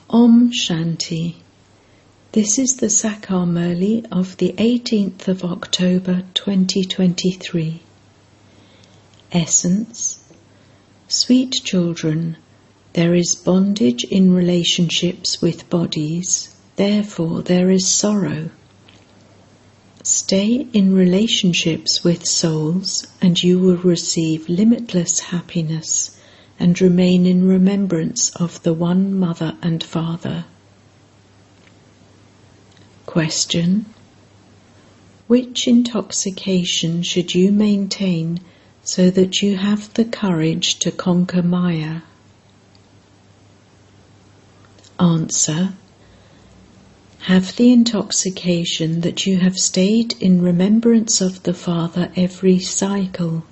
Om Shanti. This is the Sakar Murli of the 18th of October 2023. Essence. Sweet children, there is bondage in relationships with bodies, therefore there is sorrow. Stay in relationships with souls and you will receive limitless happiness and remain in remembrance of the one Mother and Father. Question. Which intoxication should you maintain so that you have the courage to conquer Maya? Answer. Have the intoxication that you have stayed in remembrance of the Father every cycle,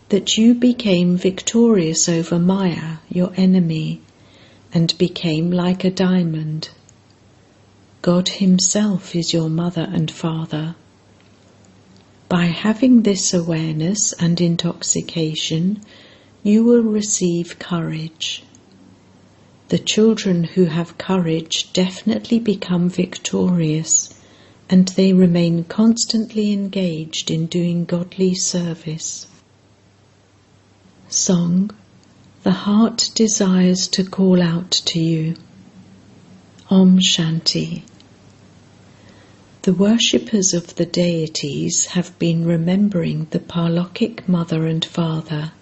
that you became victorious over Maya, your enemy, and became like a diamond. God Himself is your Mother and Father. By having this awareness and intoxication, you will receive courage. The children who have courage definitely become victorious, and they remain constantly engaged in doing godly service. Song. The heart desires to call out to you. Om Shanti. The worshippers of the deities have been remembering the Parlokik Mother and Father,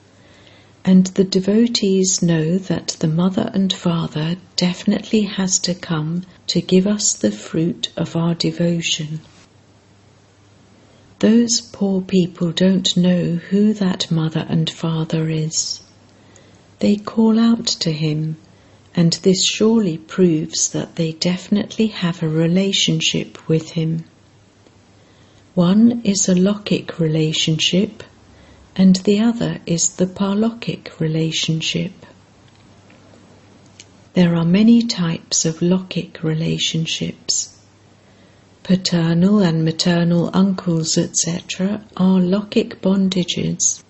and the devotees know that the Mother and Father definitely has to come to give us the fruit of our devotion. Those poor people don't know who that Mother and Father is. They call out to Him, and this surely proves that they definitely have a relationship with Him. One is a Lokik relationship, and the other is the Parlokik relationship. There are many types of Lokik relationships. Paternal and maternal uncles, etc. are Lokik bondages.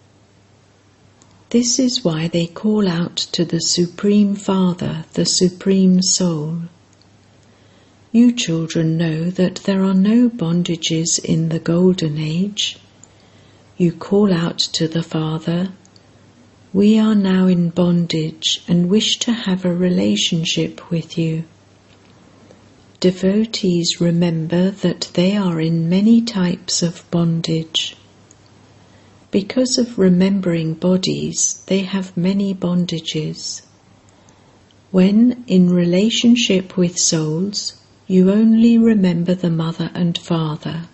This is why they call out to the Supreme Father, the Supreme Soul. You children know that there are no bondages in the Golden Age. You call out to the Father, "We are now in bondage and wish to have a relationship with you." Devotees remember that they are in many types of bondage. Because of remembering bodies, they have many bondages. When in relationship with souls, you only remember the Mother and Father.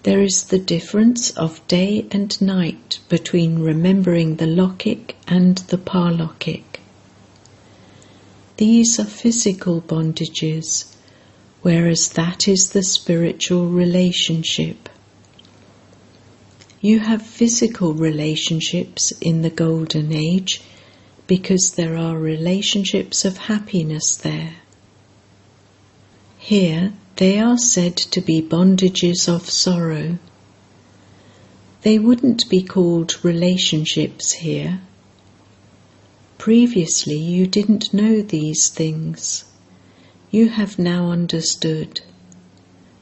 There is the difference of day and night between remembering the Lokik and the Parlokik. These are physical bondages, whereas that is the spiritual relationship. You have physical relationships in the Golden Age because there are relationships of happiness there. Here they are said to be bondages of sorrow. They wouldn't be called relationships here. Previously you didn't know these things. You have now understood.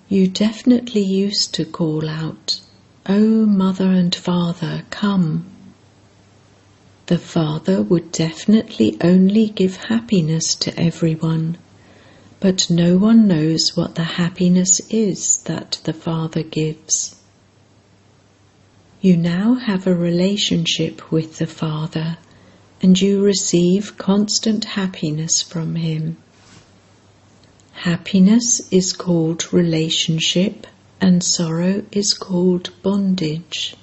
You definitely used to call out, "O Mother and Father, come." The Father would definitely only give happiness to everyone, but no one knows what the happiness is that the Father gives. You now have a relationship with the Father, and you receive constant happiness from Him. Happiness is called relationship, and sorrow is called bondage.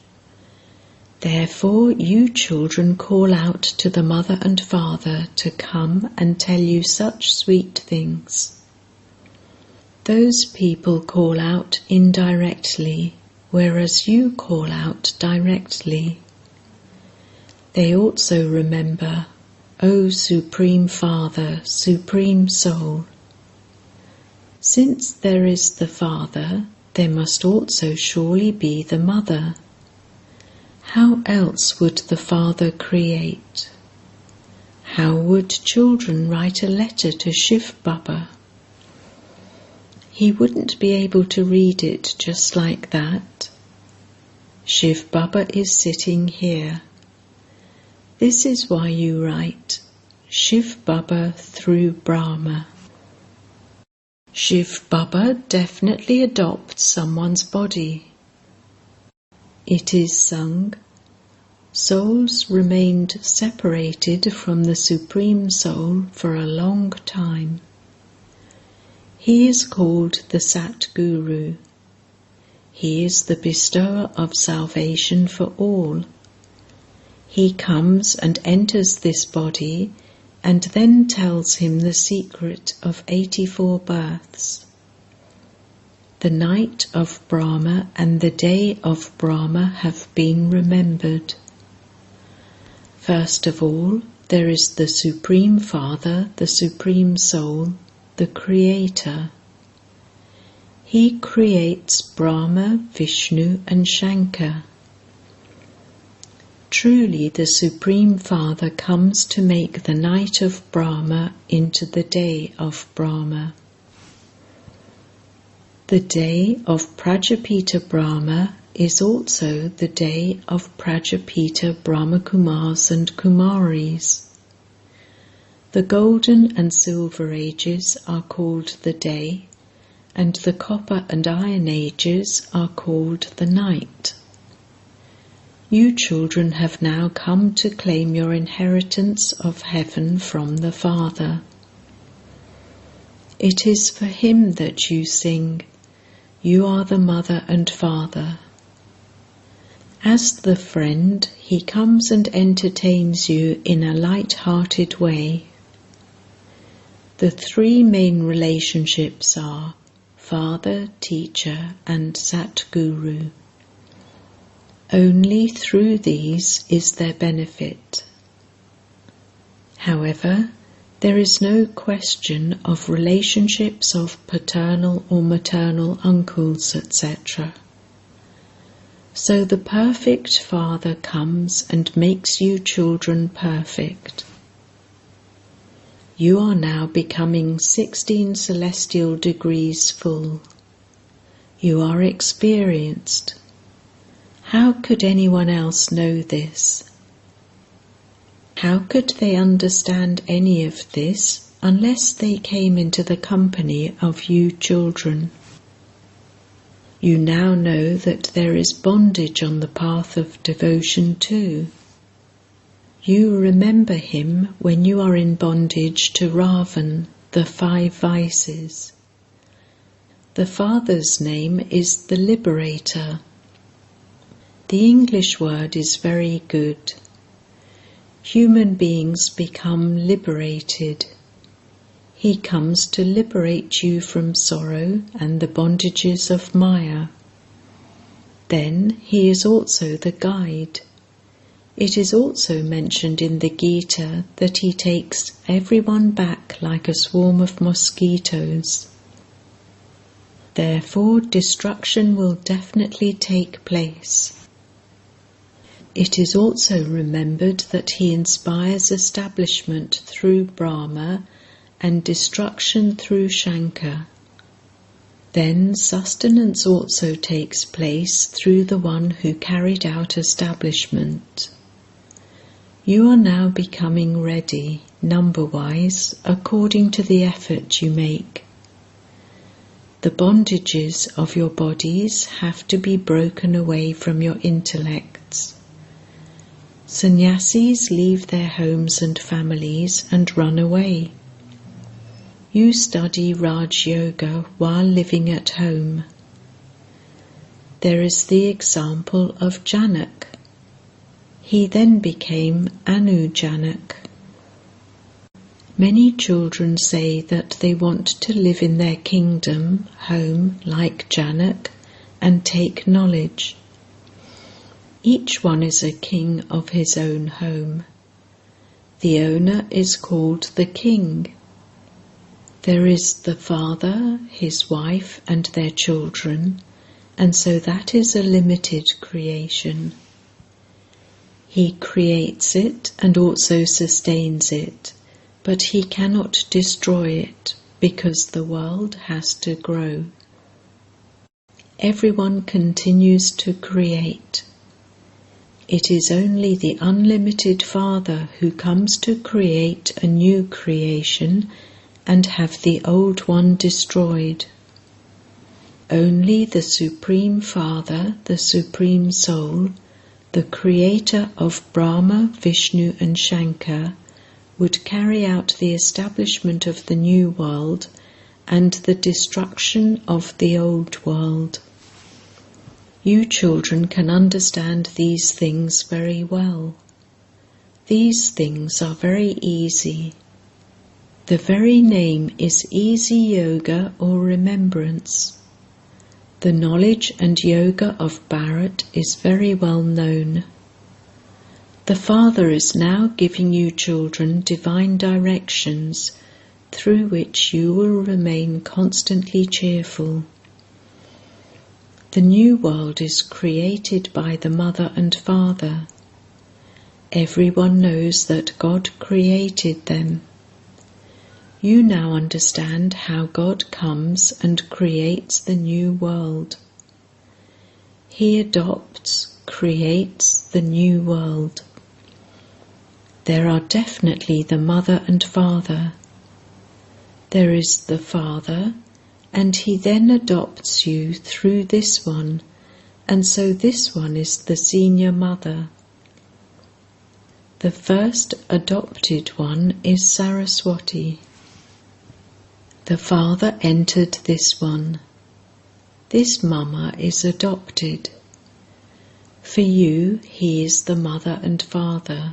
Therefore, you children call out to the Mother and Father to come and tell you such sweet things. Those people call out indirectly, whereas you call out directly. They also remember, "O Supreme Father, Supreme Soul." Since there is the Father, there must also surely be the Mother. How else would the Father create? How would children write a letter to Shiv Baba? He wouldn't be able to read it just like that. Shiv Baba is sitting here. This is why you write Shiv Baba through Brahma. Shiv Baba definitely adopts someone's body. It is sung, souls remained separated from the Supreme Soul for a long time. He is called the Sat Guru. He is the bestower of salvation for all. He comes and enters this body and then tells him the secret of 84 births. The night of Brahma and the day of Brahma have been remembered. First of all, there is the Supreme Father, the Supreme Soul, the Creator. He creates Brahma, Vishnu and Shankar. Truly the Supreme Father comes to make the night of Brahma into the day of Brahma. The day of Prajapita Brahma is also the day of Prajapita Brahmakumars and Kumaris. The golden and silver ages are called the day, and the copper and iron ages are called the night. You children have now come to claim your inheritance of heaven from the Father. It is for him that you sing, you are the mother and father. As the friend, he comes and entertains you in a light-hearted way. The three main relationships are Father, Teacher and Satguru. Only through these is there benefit. However, there is no question of relationships of paternal or maternal uncles, etc. So the perfect Father comes and makes you children perfect. You are now becoming 16 celestial degrees full. You are experienced. How could anyone else know this? How could they understand any of this unless they came into the company of you children? You now know that there is bondage on the path of devotion too. You remember him when you are in bondage to Ravan, the 5 vices. The Father's name is the Liberator. The English word is very good. Human beings become liberated. He comes to liberate you from sorrow and the bondages of Maya. Then he is also the guide. It is also mentioned in the Gita that he takes everyone back like a swarm of mosquitoes. Therefore, destruction will definitely take place. It is also remembered that he inspires establishment through Brahma and destruction through Shankar. Then sustenance also takes place through the one who carried out establishment. You are now becoming ready, number-wise, according to the effort you make. The bondages of your bodies have to be broken away from your intellects. Sannyasis leave their homes and families and run away. You study Raj Yoga while living at home. There is the example of Janak. He then became Anu Janak. Many children say that they want to live in their kingdom, home, like Janak, and take knowledge. Each one is a king of his own home. The owner is called the king. There is the father, his wife, and their children, and so that is a limited creation. He creates it and also sustains it, but he cannot destroy it because the world has to grow. Everyone continues to create. It is only the unlimited Father who comes to create a new creation and have the old one destroyed. Only the Supreme Father, the Supreme Soul, the creator of Brahma, Vishnu and Shankar, would carry out the establishment of the new world and the destruction of the old world. You children can understand these things very well. These things are very easy. The very name is easy yoga or remembrance. The knowledge and yoga of Bharat is very well known. The Father is now giving you children divine directions through which you will remain constantly cheerful. The new world is created by the Mother and Father. Everyone knows that God created them. You now understand how God comes and creates the new world. He adopts, creates the new world. There are definitely the Mother and Father. There is the Father, and he then adopts you through this one, and so this one is the senior mother. The first adopted one is Saraswati. The Father entered this one. This Mama is adopted. For you, he is the Mother and Father.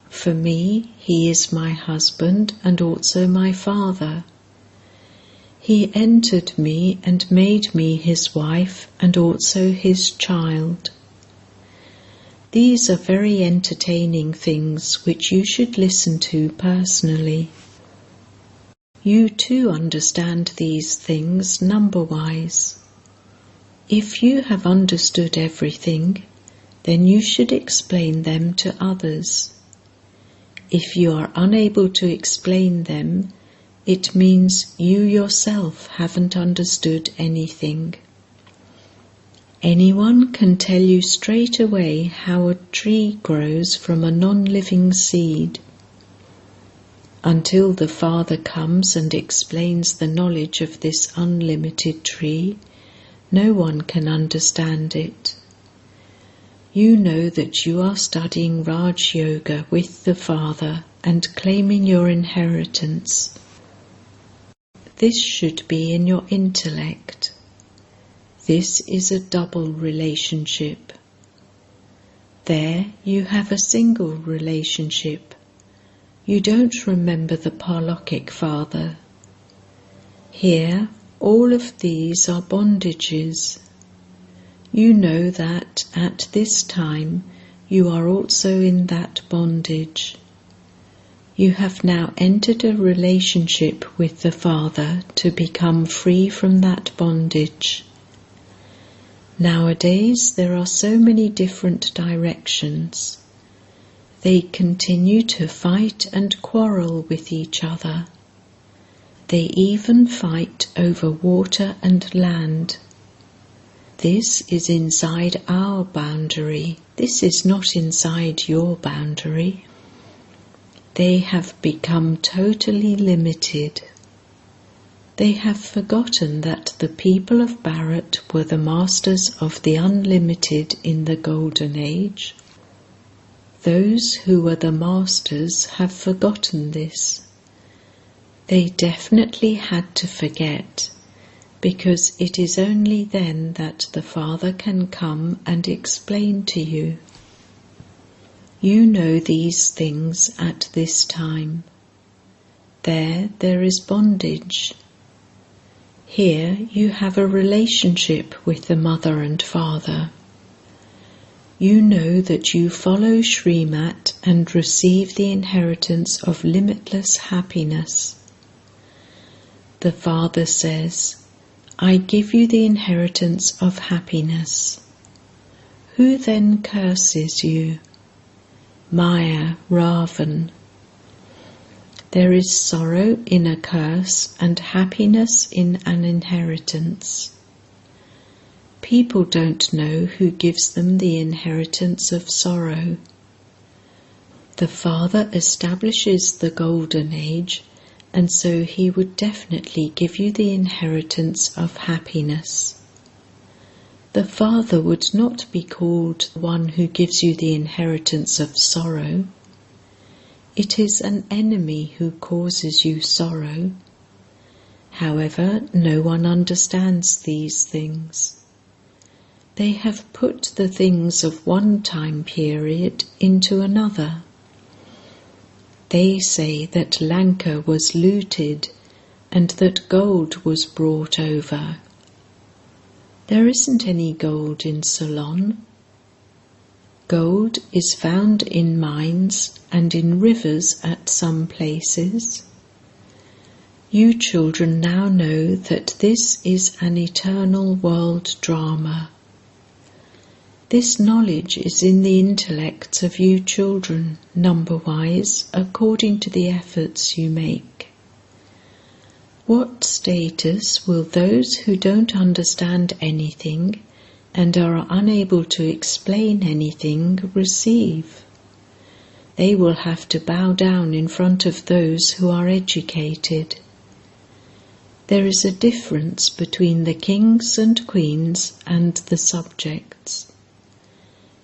For me, he is my husband and also my father. He entered me and made me his wife and also his child. These are very entertaining things which you should listen to personally. You too understand these things number-wise. If you have understood everything, then you should explain them to others. If you are unable to explain them, it means you yourself haven't understood anything. Anyone can tell you straight away how a tree grows from a non-living seed. Until the Father comes and explains the knowledge of this unlimited tree, no one can understand it. You know that you are studying Raj Yoga with the Father and claiming your inheritance. This should be in your intellect. This is a double relationship. There you have a single relationship. You don't remember the Parlokhic Father. Here, all of these are bondages. You know that at this time you are also in that bondage. You have now entered a relationship with the Father to become free from that bondage. Nowadays there are so many different directions. They continue to fight and quarrel with each other. They even fight over water and land. This is inside our boundary. This is not inside your boundary. They have become totally limited. They have forgotten that the people of Bharat were the masters of the unlimited in the Golden Age. Those who were the masters have forgotten this. They definitely had to forget, because it is only then that the Father can come and explain to you. You know these things at this time. There is bondage. Here you have a relationship with the Mother and Father. You know that you follow Srimat and receive the inheritance of limitless happiness. The Father says, I give you the inheritance of happiness. Who then curses you? Maya, Ravan. There is sorrow in a curse and happiness in an inheritance. People don't know who gives them the inheritance of sorrow. The Father establishes the golden age, and so he would definitely give you the inheritance of happiness. The Father would not be called one who gives you the inheritance of sorrow. It is an enemy who causes you sorrow. However, no one understands these things. They have put the things of one time period into another. They say that Lanka was looted and that gold was brought over. There isn't any gold in Ceylon. Gold is found in mines and in rivers at some places. You children now know that this is an eternal world drama. This knowledge is in the intellects of you children, number-wise, according to the efforts you make. What status will those who don't understand anything and are unable to explain anything receive? They will have to bow down in front of those who are educated. There is a difference between the kings and queens and the subjects.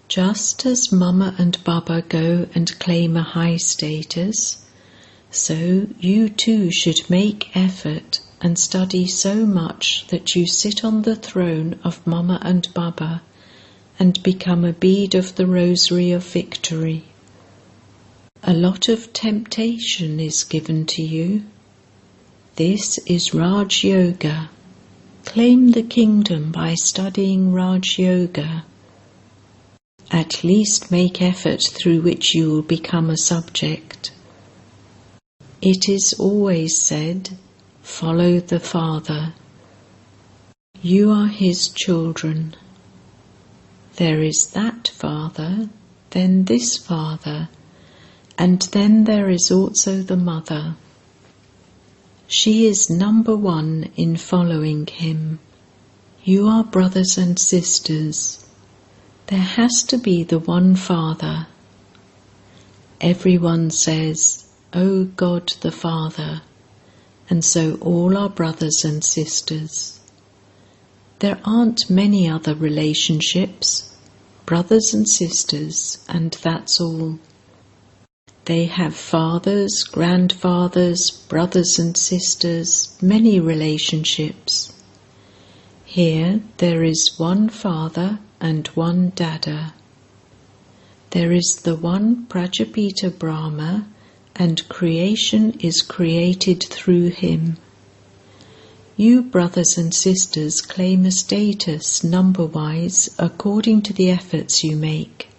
Just as Mama and Baba go and claim a high status, so you too should make effort and study so much that you sit on the throne of Mama and Baba and become a bead of the rosary of victory. A lot of temptation is given to you. This is Raj Yoga. Claim the kingdom by studying Raj Yoga. At least make effort through which you will become a subject. It is always said, follow the Father. You are his children. There is that Father, then this Father, and then there is also the Mother. She is number one in following him. You are brothers and sisters. There has to be the one Father. Everyone says, O God the Father, and so all are brothers and sisters. There aren't many other relationships, brothers and sisters, and that's all. They have fathers, grandfathers, brothers and sisters, many relationships. Here there is one Father and one Dada. There is the one Prajapita Brahma, and creation is created through him. You brothers and sisters claim a status number-wise according to the efforts you make.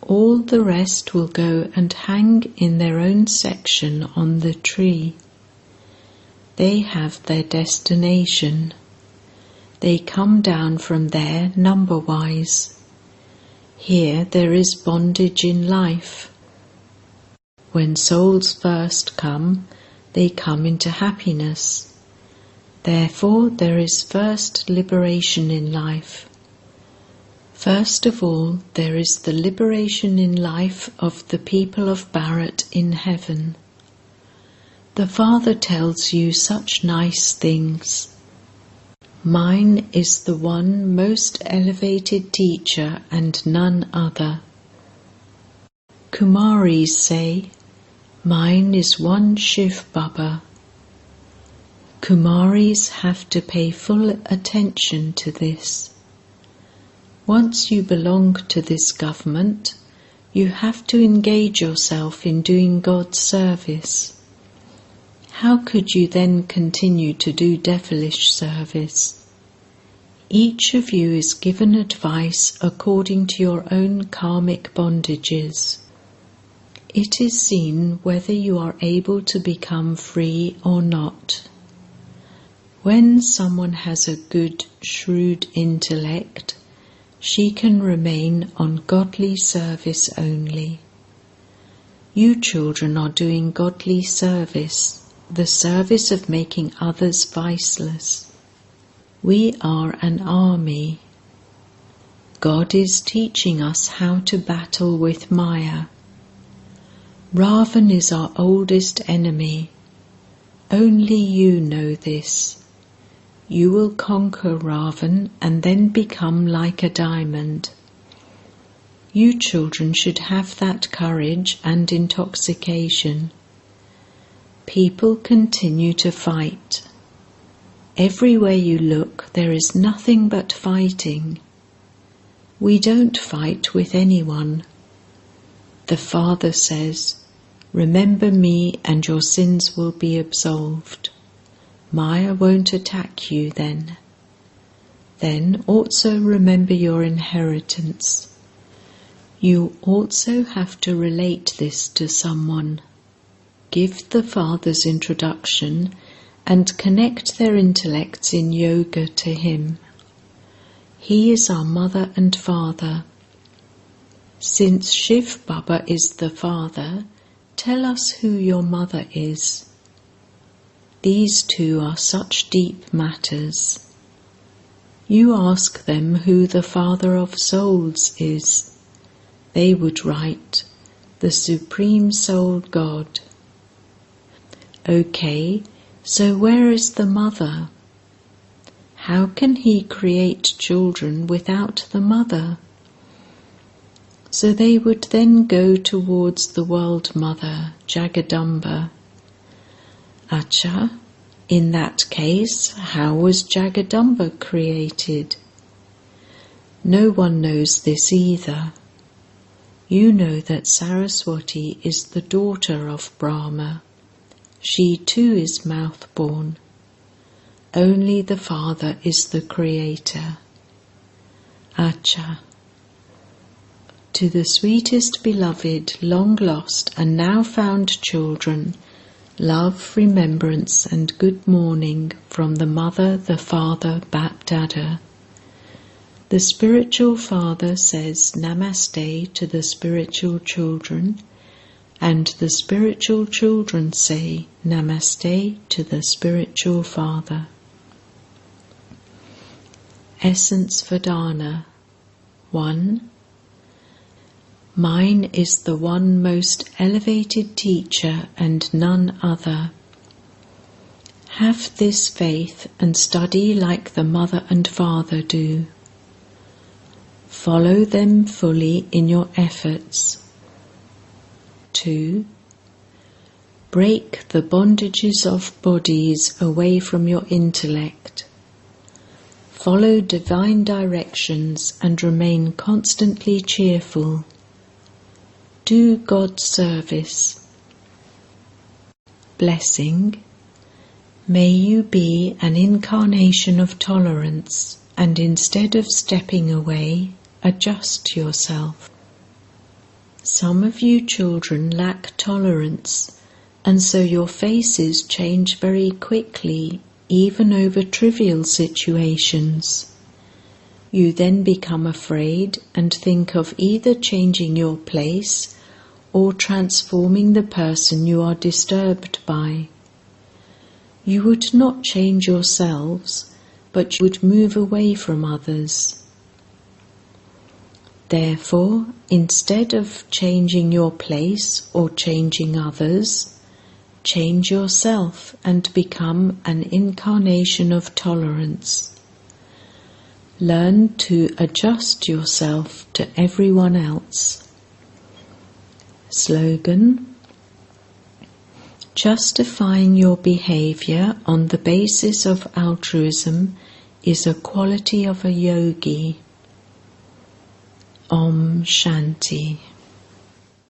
All the rest will go and hang in their own section on the tree. They have their destination. They come down from there number-wise. Here there is bondage in life. When souls first come, they come into happiness. Therefore there is first liberation in life. First of all, there is the liberation in life of the people of Bharat in heaven. The Father tells you such nice things. Mine is the one most elevated teacher and none other. Kumaris say, mine is one Shiv Baba. Kumaris have to pay full attention to this. Once you belong to this government, you have to engage yourself in doing God's service. How could you then continue to do devilish service? Each of you is given advice according to your own karmic bondages. It is seen whether you are able to become free or not. When someone has a good, shrewd intellect, she can remain on godly service only. You children are doing godly service, the service of making others viceless. We are an army. God is teaching us how to battle with Maya. Ravan is our oldest enemy. Only you know this. You will conquer Ravan and then become like a diamond. You children should have that courage and intoxication. People continue to fight. Everywhere you look, there is nothing but fighting. We don't fight with anyone. The Father says, "Remember me and your sins will be absolved." Maya won't attack you then. Then also remember your inheritance. You also have to relate this to someone. Give the Father's introduction and connect their intellects in yoga to him. He is our mother and father. Since Shiv Baba is the father, tell us who your mother is. These two are such deep matters. You ask them who the Father of Souls is. They would write, the Supreme Soul God. Okay, so where is the mother? How can he create children without the mother? So they would then go towards the World Mother, Jagadamba. Acha, in that case, how was Jagadamba created? No one knows this either. You know that Saraswati is the daughter of Brahma. She too is mouth-born. Only the Father is the Creator. Acha. To the sweetest beloved, long lost and now found children, love, remembrance and good morning from the Mother, the Father, Bap-Dada. The spiritual father says Namaste to the spiritual children, and the spiritual children say Namaste to the spiritual father. Essence Vedana 1. Mine is the one most elevated teacher and none other. Have this faith and study like the mother and father do. Follow them fully in your efforts. 2. Break the bondages of bodies away from your intellect. Follow divine directions and remain constantly cheerful. Do God's service. Blessing. May you be an incarnation of tolerance, and instead of stepping away, adjust yourself. Some of you children lack tolerance, and so your faces change very quickly, even over trivial situations. You then become afraid and think of either changing your place or transforming the person you are disturbed by. You would not change yourselves, but you would move away from others. Therefore, instead of changing your place or changing others, change yourself and become an incarnation of tolerance. Learn to adjust yourself to everyone else. Slogan: justifying your behavior on the basis of altruism is a quality of a yogi. Om Shanti.